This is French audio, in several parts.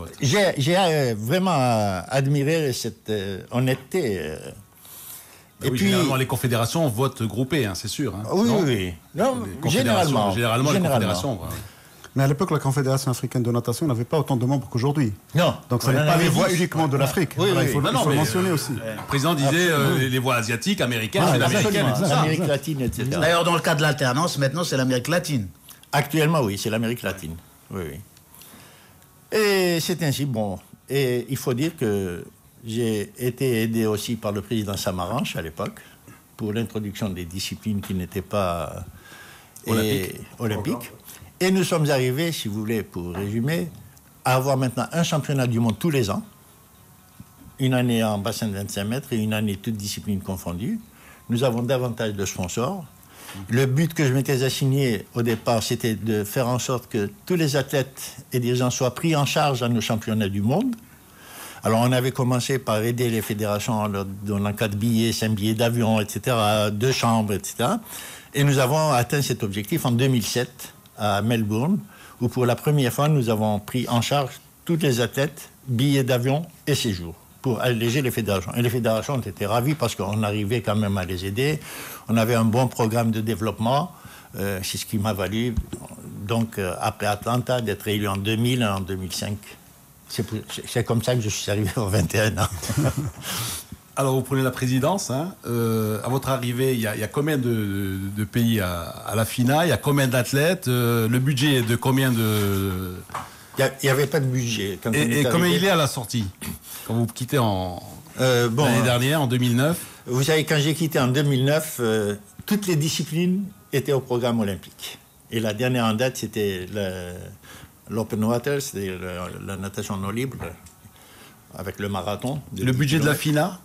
vote. J'ai vraiment admiré cette honnêteté. Et puis, généralement, les confédérations votent groupées, hein, c'est sûr. Hein, oui, non oui. Non, généralement, les confédérations. Mais à l'époque, la Confédération africaine de natation n'avait pas autant de membres qu'aujourd'hui. Non. Donc ça n'est pas les voix uniquement de l'Afrique. Oui, il faut le mentionner aussi. Le président disait les voix asiatiques, américaines, sud-américaines, l'Amérique latine, etc. D'ailleurs, dans le cas de l'alternance, maintenant, c'est l'Amérique latine. Actuellement, oui, c'est l'Amérique latine. Oui, oui. Et c'est ainsi, bon. Et il faut dire que j'ai été aidé aussi par le président Samaranch à l'époque pour l'introduction des disciplines qui n'étaient pas olympiques. Et nous sommes arrivés, si vous voulez, pour résumer, à avoir maintenant un championnat du monde tous les ans. Une année en bassin de 25 mètres et une année toutes disciplines confondues. Nous avons davantage de sponsors. Le but que je m'étais assigné au départ, c'était de faire en sorte que tous les athlètes et dirigeants soient pris en charge à nos championnats du monde. Alors, on avait commencé par aider les fédérations en leur donnant 4 billets, 5 billets d'avion, etc., 2 chambres, etc. Et nous avons atteint cet objectif en 2007 à Melbourne, où pour la première fois, nous avons pris en charge tous les athlètes, billets d'avion et séjour, pour alléger les fédérations. Et les fédérations ont été ravies parce qu'on arrivait quand même à les aider. On avait un bon programme de développement. C'est ce qui m'a valu, donc, après Atlanta, d'être élu en 2000 et en 2005. C'est comme ça que je suis arrivé aux 21 ans. Alors, vous prenez la présidence. Hein, à votre arrivée, il y a combien de pays à la FINA? Il y a combien d'athlètes? Le budget est de combien de... Il n'y avait pas de budget. Et combien il est à la sortie? Quand vous quittez l'année dernière, en 2009? Vous savez, quand j'ai quitté en 2009, toutes les disciplines étaient au programme olympique. Et la dernière en date, c'était l'Open Water, c'était la natation en eau libre, avec le marathon. Le budget de la FINA?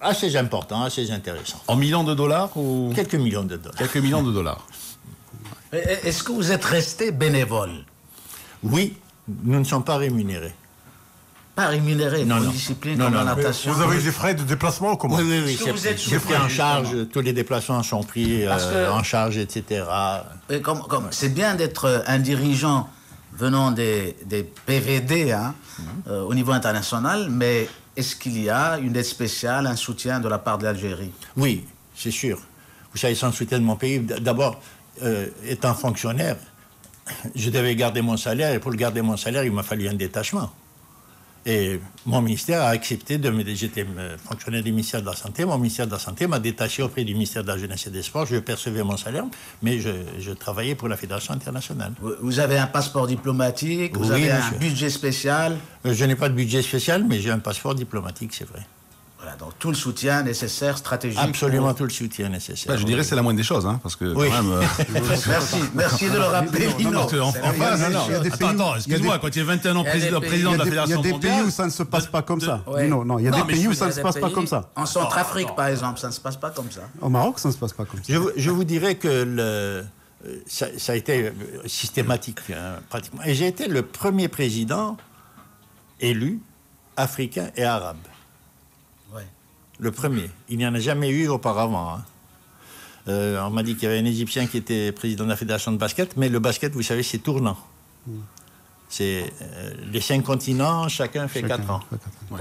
Assez important, assez intéressant. En millions de dollars ou... Quelques millions de dollars. Quelques millions de dollars. Est-ce que vous êtes resté bénévole? Oui, nous ne sommes pas rémunérés. Pas rémunéré pour une discipline comme la natation? Vous avez des frais de déplacement, comment? Oui, c'est pris en charge, tous les déplacements sont pris en charge, etc. C'est bien d'être un dirigeant venant des PVD hein, au niveau international, mais est-ce qu'il y a une aide spéciale, un soutien de la part de l'Algérie? Oui, c'est sûr. Vous savez, sans le soutien de mon pays, d'abord, étant fonctionnaire, je devais garder mon salaire, et pour le garder mon salaire, il m'a fallu un détachement. Et mon ministère a accepté j'étais fonctionnaire du ministère de la Santé. Mon ministère de la Santé m'a détaché auprès du ministère de la Jeunesse et des Sports. Je percevais mon salaire, mais je travaillais pour la Fédération internationale. Vous avez un passeport diplomatique, vous avez un budget spécial? Je n'ai pas de budget spécial, mais j'ai un passeport diplomatique, c'est vrai. Voilà, donc tout le soutien nécessaire, stratégique. Absolument tout le soutien nécessaire. Je dirais que c'est la moindre des choses, hein, parce que oui. quand même... merci de le rappeler, Lino. Attends, excuse-moi, quand il y a 21 ans président de la Fédération mondiale... Il y a des pays où ça ne se passe pas comme ça. Non, il y a des pays où ça ne se passe pas comme ça. En Centrafrique, par exemple, ça ne se passe pas comme ça. Au Maroc, ça ne se passe pas comme ça. Je vous dirais que ça a été systématique, hein, pratiquement. Et j'ai été le premier président élu africain et arabe. Le premier. Il n'y en a jamais eu auparavant. Hein. On m'a dit qu'il y avait un Égyptien qui était président de la Fédération de basket, mais le basket, vous savez, c'est tournant. C'est les 5 continents, chacun fait 4 ans. Ouais.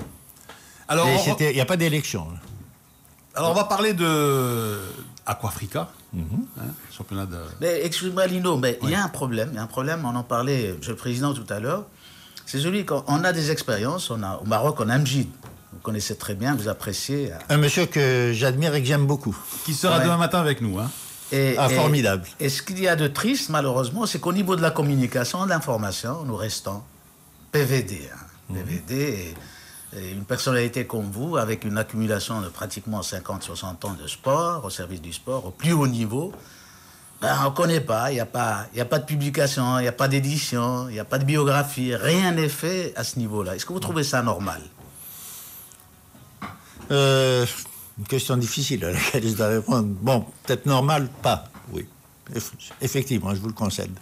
Alors, il n'y a pas d'élection. Alors, on va parler de Aquafrica, championnat de... Mais excuse-moi, Lino, mais il y a un problème, on en parlait, Monsieur le Président, tout à l'heure. C'est celui qu'on a des expériences, au Maroc, on a Mjid. Vous connaissez très bien, vous appréciez. Un monsieur que j'admire et que j'aime beaucoup. Qui sera demain matin avec nous. Hein. Formidable. Et ce qu'il y a de triste, malheureusement, c'est qu'au niveau de la communication, de l'information, nous restons PVD. Hein. PVD et une personnalité comme vous, avec une accumulation de pratiquement 50-60 ans de sport, au service du sport, au plus haut niveau, on ne connaît pas, il n'y a pas de publication, il n'y a pas d'édition, il n'y a pas de biographie, rien n'est fait à ce niveau-là. Est-ce que vous trouvez ça normal? Une question difficile à laquelle je dois répondre. Bon, peut-être normal, pas, oui. Effectivement, je vous le concède.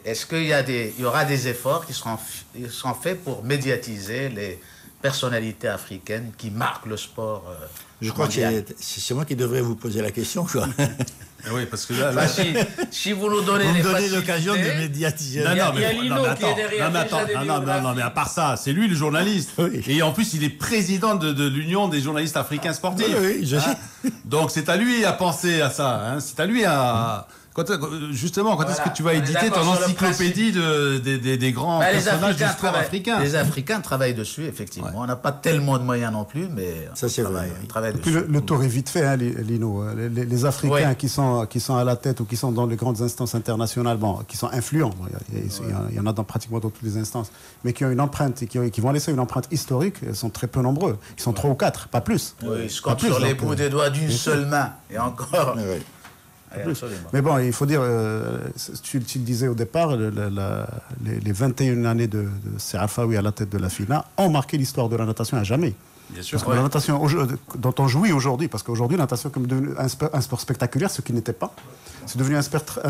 Est-ce qu'il y aura des efforts qui seront faits pour médiatiser les personnalités africaines qui marquent le sport Je crois que c'est moi qui devrais vous poser la question, quoi. Oui, parce que là, Bah, si vous nous donnez Vous les me donnez facilités... l'occasion de médiatiser. Non, Il y a non, mais Lino non, mais qui est attends, derrière, non, mais déjà attends, des non, non, biographies. mais à part ça, c'est lui le journaliste. Oui. Et en plus, il est président de l'Union des journalistes africains sportifs. Oui, je sais. Donc c'est à lui à penser à ça. Hein. C'est à lui à... Justement, quand est-ce Voilà, que tu vas on est éditer d'accord ton sur le encyclopédie des grands Bah, personnages du sport africain? Les Africains travaillent dessus, effectivement. On n'a pas tellement de moyens non plus, mais Ça, c'est vrai, oui. ils travaillent Puis dessus. le tour est vite fait, hein, Lino. Les Africains Oui. qui sont à la tête ou qui sont dans les grandes instances internationales, bon, qui sont influents, bon, il y en a pratiquement dans toutes les instances, mais qui ont une empreinte et qui vont laisser une empreinte historique, ils sont très peu nombreux. Ils sont 3 ou 4, pas plus. Oui, ils se Pas comptent plus, sur les donc, bouts des doigts d'une seule main. Et encore. Oui, oui. Oui, absolument. Mais bon, il faut dire, tu le disais au départ, les 21 années de Serrafawi à la tête de la FINA ont marqué l'histoire de la natation à jamais. Bien sûr. Parce que la natation dont on jouit aujourd'hui, parce qu'aujourd'hui, la natation est comme devenu un sport spectaculaire, ce qui n'était pas. C'est devenu un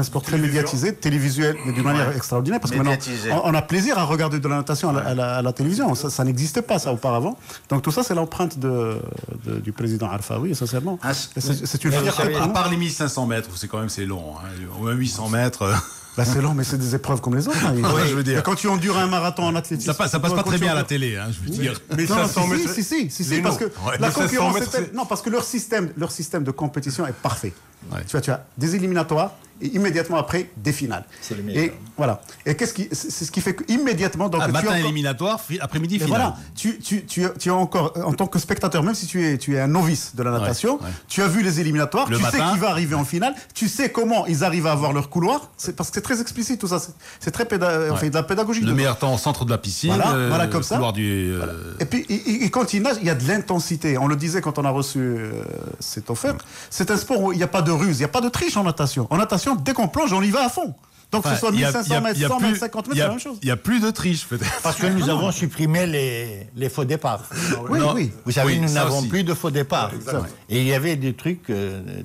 sport très médiatisé, télévisuel, mais d'une manière extraordinaire, parce que maintenant, Médiatisé. on a plaisir à regarder de la natation à la télévision. Ça n'existait pas, ça, auparavant. Donc tout ça, c'est l'empreinte du président Arfaoui, essentiellement. Ah, Et c'est une fierté pour À nous. part les 1500 mètres, où c'est long, hein. Ou 800 mètres. Bah, c'est long, mais c'est des épreuves comme les autres. Hein. je veux dire. Mais quand tu endures un marathon en athlétisme... Ça passe pas quand très tu bien à la endures- télé, hein, je veux dire. Non, 1500 mètres. si, Les parce que noms. Ouais, la 1500 concurrence mètres, est non, parce que leur système de compétition est parfait. Ouais. Tu as des éliminatoires et immédiatement après des finales. C'est le meilleur. Et voilà. Et c'est ce qui fait qu'immédiatement donc tu as Matin encore- éliminatoire, après-midi mais finale. voilà, tu as encore, en tant que spectateur, même si tu es un novice de la natation, ouais. tu as vu les éliminatoires, Le tu sais matin. qui va arriver en finale, tu sais comment ils arrivent à avoir leur couloir, parce que c'est très explicite tout ça, c'est très on fait de la pédagogie. Le dedans. meilleur temps au centre de la piscine. Voilà, comme ça. Couloir du, Et puis, et quand il nage, il y a de l'intensité. On le disait quand on a reçu cette offerte. C'est un sport où il n'y a pas de ruse, il n'y a pas de triche en natation. En natation, dès qu'on plonge, on y va à fond. Donc, que ce soit 1500 mètres, 100 mètres, 50 mètres, c'est la même chose. Il n'y a plus de triche, peut-être. Parce que nous avons supprimé les faux départs. Oui, Non. oui. Vous savez, Oui, nous ça n'avons aussi. plus de faux départs. Et il y avait des trucs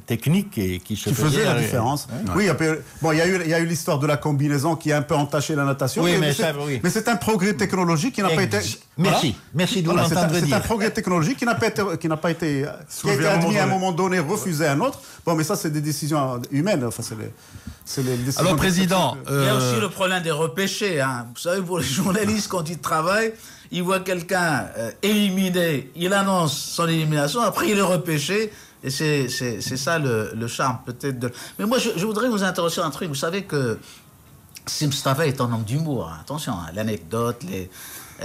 techniques qui se Qui faisait la faisaient. différence. Oui, bon, il y a eu l'histoire de la combinaison qui a un peu entaché la natation. Oui, mais c'est- ça, oui. mais c'est un progrès technologique qui n'a pas été. Merci. Merci de vous Voilà, l'entendre c'est un dire. progrès technologique qui n'a pas été Soulevé qui à a un été admis à un moment moment donné, refusé à un autre. Bon, mais ça, c'est des décisions humaines. Enfin, c'est les décisions. Alors, président, Il y a aussi le problème des repêchés. Hein. Vous savez, pour les journalistes, quand ils travaillent, ils voient quelqu'un éliminé, il annonce son élimination, après il est repêché. Et c'est ça le charme peut-être de... Mais moi, je voudrais vous interroger sur un truc. Vous savez que Sim Mustafa est un homme d'humour. Hein. Attention, hein, l'anecdote,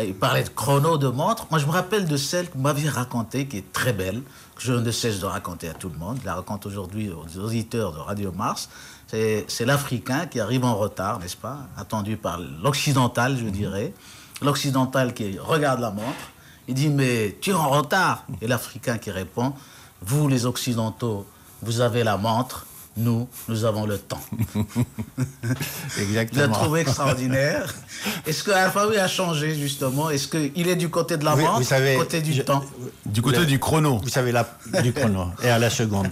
il parlait de chrono, de montre. Moi, je me rappelle de celle que vous m'aviez racontée, qui est très belle, que je ne cesse de raconter à tout le monde. Je la raconte aujourd'hui aux auditeurs de Radio Mars. C'est l'Africain qui arrive en retard, n'est-ce pas? Attendu par l'Occidental, je dirais. L'Occidental qui regarde la montre. Il dit, mais tu es en retard. Et l'Africain qui répond, vous les Occidentaux, vous avez la montre. Nous avons le temps. Je Exactement. l'ai trouvé extraordinaire. Est-ce que Alphaoui a changé, justement? Est-ce qu'il est du côté de la Oui, montre, vous savez, du côté du temps? du côté du chrono. Vous savez, du chrono et à la seconde.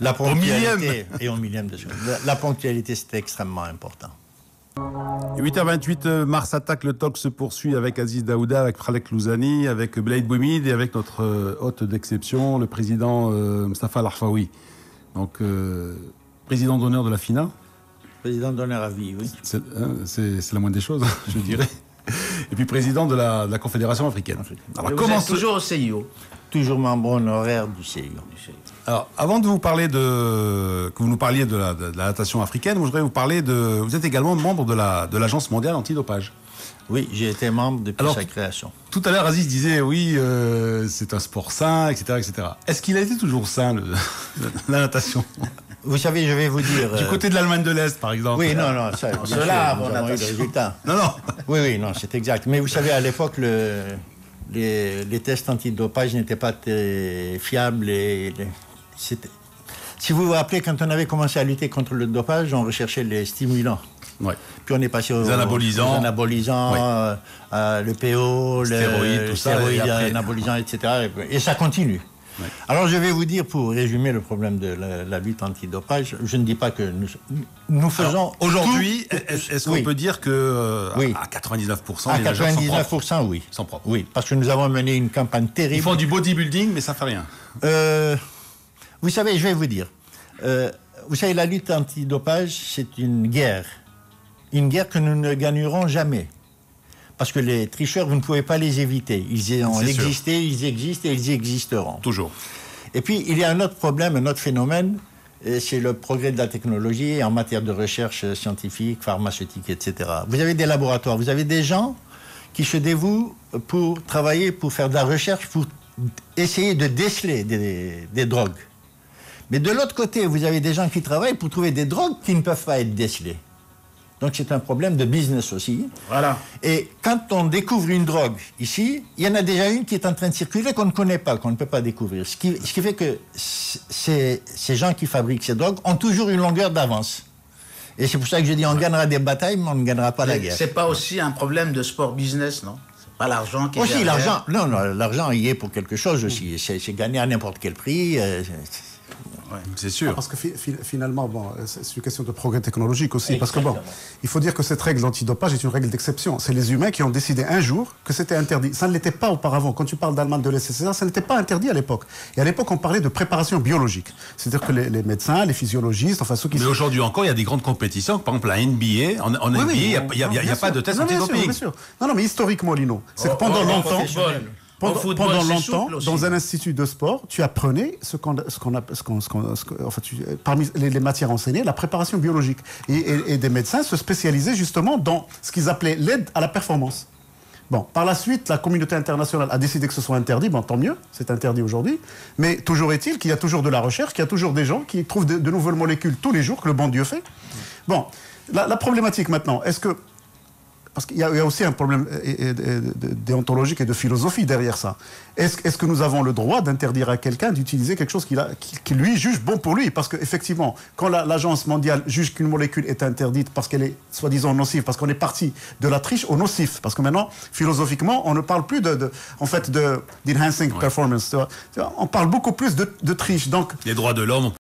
La ponctualité et au millième de seconde. La ponctualité, c'était extrêmement important. 8h28, Mars Attaque, le talk se poursuit avec Aziz Daouda, avec Fralek Louzani, avec Blaid Bouhmid et avec notre hôte d'exception, le président Mustafa Al-Arfaoui. Donc, président d'honneur de la FINA, Président d'honneur à vie, oui. c'est la moindre des choses, je dirais. Et puis président de la Confédération africaine. Alors, Et vous comment êtes toujours au CIO. Toujours membre honoraire du CIO. Alors, avant de vous parler que vous nous parliez de la natation africaine, moi, je voudrais vous parler vous êtes également membre de l'Agence mondiale antidopage. Oui, j'ai été membre depuis Alors, sa création. Tout à l'heure, Aziz disait, oui, c'est un sport sain, etc., etc. Est-ce qu'il a été toujours sain, la natation? Vous savez, je vais vous dire... Du côté de l'Allemagne de l'Est, par exemple. Oui, non, ça, bien se sûr, lave nous en avons eu des natation. résultats. Non, non. Oui, non, c'est exact. Mais vous savez, à l'époque, les tests antidopage n'étaient pas très fiables. Si vous vous rappelez, quand on avait commencé à lutter contre le dopage, on recherchait les stimulants. Ouais. Puis on est passé aux anabolisants. anabolisants, le PO, Stéroïdes, tout ça, stéroïdes, et après- anabolisants, etc. Et ça continue. Ouais. Alors je vais vous dire, pour résumer le problème de la lutte antidopage, je ne dis pas que nous faisons... Alors, aujourd'hui, tout- est-ce qu'on oui. peut dire que Oui. à 99%, À les nageurs sont propres 99%, oui. Sont propres. Oui, parce que nous avons mené une campagne Ils terrible. font du bodybuilding, mais ça fait rien. Vous savez, je vais vous dire. vous savez, la lutte antidopage, c'est une guerre. Une guerre que nous ne gagnerons jamais. Parce que les tricheurs, vous ne pouvez pas les éviter. Ils ont existé, ils existent et ils existeront. Toujours. Et puis, il y a un autre problème, un autre phénomène, c'est le progrès de la technologie en matière de recherche scientifique, pharmaceutique, etc. Vous avez des laboratoires, vous avez des gens qui se dévouent pour travailler, pour faire de la recherche, pour essayer de déceler des drogues. Mais de l'autre côté, vous avez des gens qui travaillent pour trouver des drogues qui ne peuvent pas être décelées. Donc c'est un problème de business aussi. Voilà. Et quand on découvre une drogue ici, il y en a déjà une qui est en train de circuler qu'on ne connaît pas, qu'on ne peut pas découvrir. Ce qui fait que ces gens qui fabriquent ces drogues ont toujours une longueur d'avance. Et c'est pour ça que je dis on gagnera des batailles, mais on ne gagnera pas la guerre. C'est pas aussi un problème de sport business, non? C'est pas l'argent qui est aussi derrière. l'argent y est pour quelque chose aussi. C'est gagné à n'importe quel prix. C'est sûr. Parce que finalement, bon, c'est une question de progrès technologique aussi. Parce que bon, il faut dire que cette règle d'antidopage est une règle d'exception. C'est les humains qui ont décidé un jour que c'était interdit. Ça ne l'était pas auparavant. Quand tu parles d'Allemagne de l'SSR, ça n'était pas interdit à l'époque. Et à l'époque, on parlait de préparation biologique. C'est-à-dire que les médecins, les physiologistes, enfin ceux qui... Mais aujourd'hui encore, il y a des grandes compétitions. Par exemple, la NBA, en NBA, il n'y a pas de test antidoping. Bien sûr. Non, mais historiquement, Lino, c'est que pendant longtemps... Pendant longtemps, dans un institut de sport, tu apprenais parmi les matières enseignées, la préparation biologique. Et des médecins se spécialisaient justement dans ce qu'ils appelaient l'aide à la performance. Bon, par la suite, la communauté internationale a décidé que ce soit interdit. Bon, tant mieux, c'est interdit aujourd'hui. Mais toujours est-il qu'il y a toujours de la recherche, qu'il y a toujours des gens qui trouvent de nouvelles molécules tous les jours, que le bon Dieu fait. Bon, la problématique maintenant, est-ce que... Parce qu'il y a aussi un problème déontologique et de philosophie derrière ça. Est-ce que nous avons le droit d'interdire à quelqu'un d'utiliser quelque chose qui lui juge bon pour lui? Parce qu'effectivement, quand l'Agence mondiale juge qu'une molécule est interdite parce qu'elle est soi-disant nocive, parce qu'on est parti de la triche au nocif, parce que maintenant, philosophiquement, on ne parle plus d'enhancing performance. On parle beaucoup plus de triche. Donc, les droits de l'homme,